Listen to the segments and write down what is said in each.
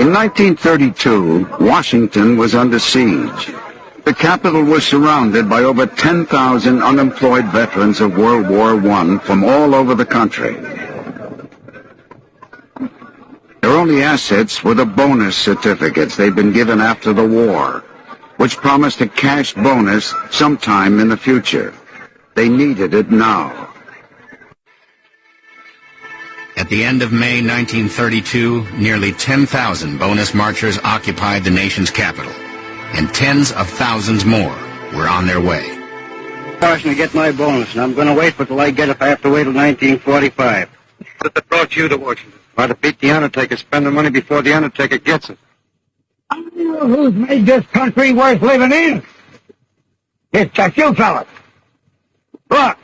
In 1932, Washington was under siege. The capital was surrounded by over 10,000 unemployed veterans of World War I from all over the country. Their only assets were the bonus certificates they'd been given after the war, which promised a cash bonus sometime in the future. They needed it now. At the end of May 1932, nearly 10,000 bonus marchers occupied the nation's capital, and tens of thousands more were on their way. I'm going to get my bonus, and I'm going to wait till I get it if I have to wait till 1945. What brought you to Washington? Try to beat the Undertaker, spend the money before the Undertaker gets it. I know who's made this country worth living in. It's just you fellas. Look,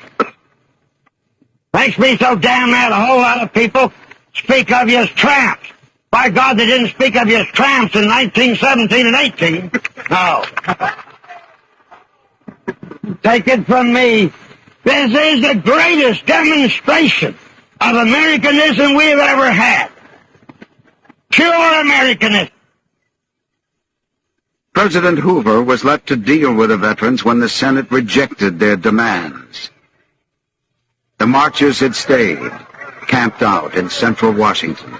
makes me so damn mad a whole lot of people speak of you as tramps. By God, they didn't speak of you as tramps in 1917 and 18. No. Take it from me, this is the greatest demonstration of Americanism we've ever had. Pure Americanism. President Hoover was left to deal with the veterans when the Senate rejected their demands. The marchers had stayed, camped out in central Washington.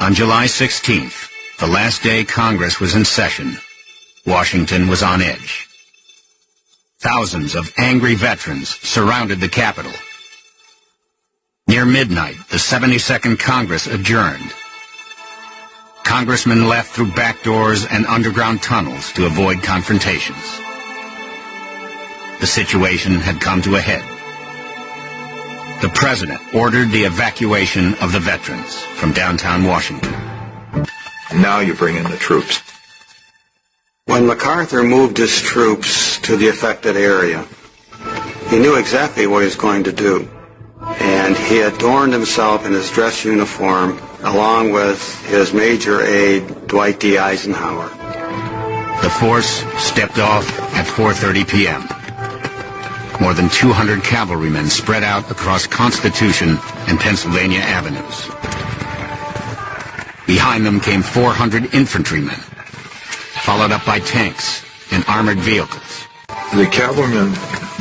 On July 16th, the last day Congress was in session, Washington was on edge. Thousands of angry veterans surrounded the Capitol. Near midnight, the 72nd Congress adjourned. Congressmen left through back doors and underground tunnels to avoid confrontations. The situation had come to a head. The President ordered the evacuation of the veterans from downtown Washington. Now you bring in the troops. When MacArthur moved his troops to the affected area, he knew exactly what he was going to do. And he adorned himself in his dress uniform, along with his major aide, Dwight D. Eisenhower. The force stepped off at 4:30 p.m. More than 200 cavalrymen spread out across Constitution and Pennsylvania avenues. Behind them came 400 infantrymen, followed up by tanks and armored vehicles. The cavalrymen,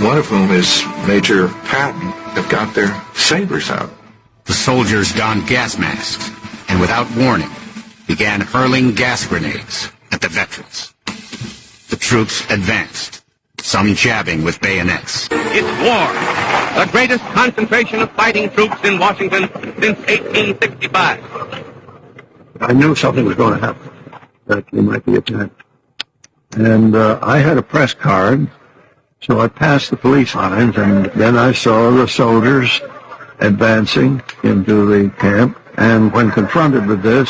one of whom is Major Patton, have got their sabers out. The soldiers donned gas masks and without warning began hurling gas grenades at the veterans. The troops advanced, some jabbing with bayonets. It's war. The greatest concentration of fighting troops in Washington since 1865. I knew something was going to happen, that they might be attacked. And I had a press card, so I passed the police lines, and then I saw the soldiers advancing into the camp. And when confronted with this,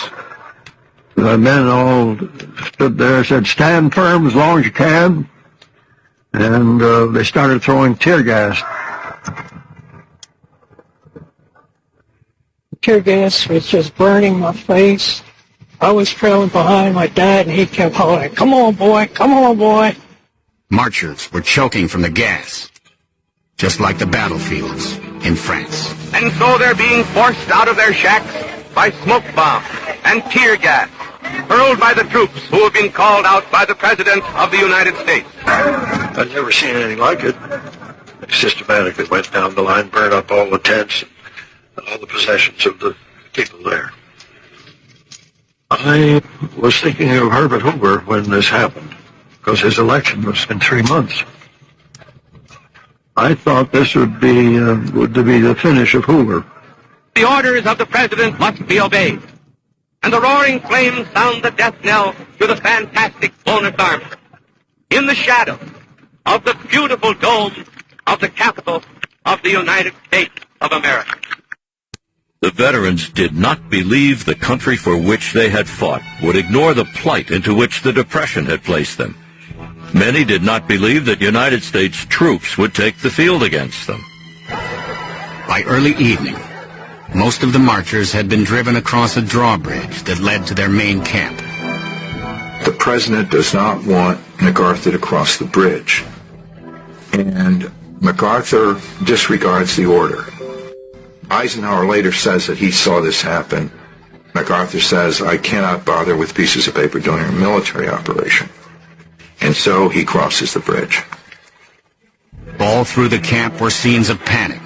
the men all stood there and said, "Stand firm as long as you can." And they started throwing tear gas. Tear gas was just burning my face. I was trailing behind my dad, and he kept hollering, "Come on, boy, come on, boy." Marchers were choking from the gas, just like the battlefields in France. And so they're being forced out of their shacks by smoke bombs and tear gas, hurled by the troops who have been called out by the President of the United States. I've never seen anything like it. They systematically went down the line, burned up all the tents, and all the possessions of the people there. I was thinking of Herbert Hoover when this happened, because his election was in 3 months. I thought this would be the finish of Hoover. The orders of the President must be obeyed, and the roaring flames sound the death knell to the fantastic bonus army. In the shadow of the beautiful dome of the Capitol of the United States of America. The veterans did not believe the country for which they had fought would ignore the plight into which the Depression had placed them. Many did not believe that United States troops would take the field against them. By early evening, most of the marchers had been driven across a drawbridge that led to their main camp. The President does not want MacArthur to cross the bridge. and MacArthur disregards the order. Eisenhower later says that he saw this happen. MacArthur says, I cannot bother with pieces of paper during a military operation. And so he crosses the bridge. All through the camp were scenes of panic.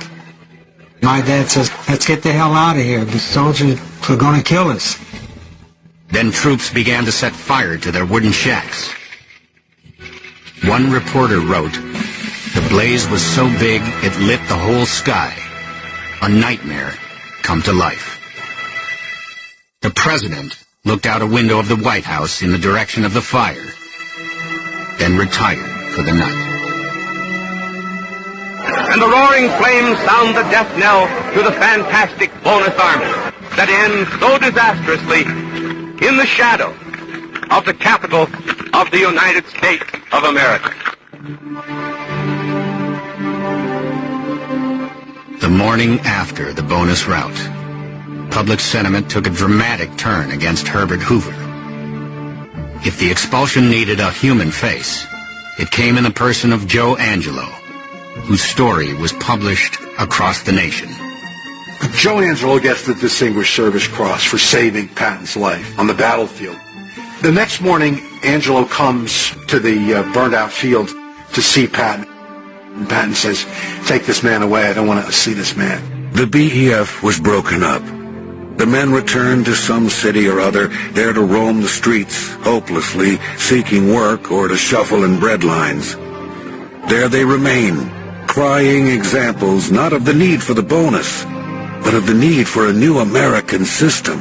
My dad says, let's get the hell out of here. The soldiers are going to kill us. Then troops began to set fire to their wooden shacks. One reporter wrote, the blaze was so big it lit the whole sky. A nightmare come to life. The president looked out a window of the White House in the direction of the fire, then retired for the night. And the roaring flames sound the death knell to the fantastic bonus army that ends so disastrously in the shadow of the capital of the United States of America. The morning after the bonus rout, public sentiment took a dramatic turn against Herbert Hoover. If the expulsion needed a human face, it came in the person of Joe Angelo, whose story was published across the nation. Joe Angelo gets the Distinguished Service Cross for saving Patton's life on the battlefield. The next morning, Angelo comes to the burned-out field to see Patton. And Patton says, take this man away. I don't want to see this man. The BEF was broken up. The men returned to some city or other, there to roam the streets, hopelessly seeking work or to shuffle in bread lines. There they remain, crying examples not of the need for the bonus, but of the need for a new American system.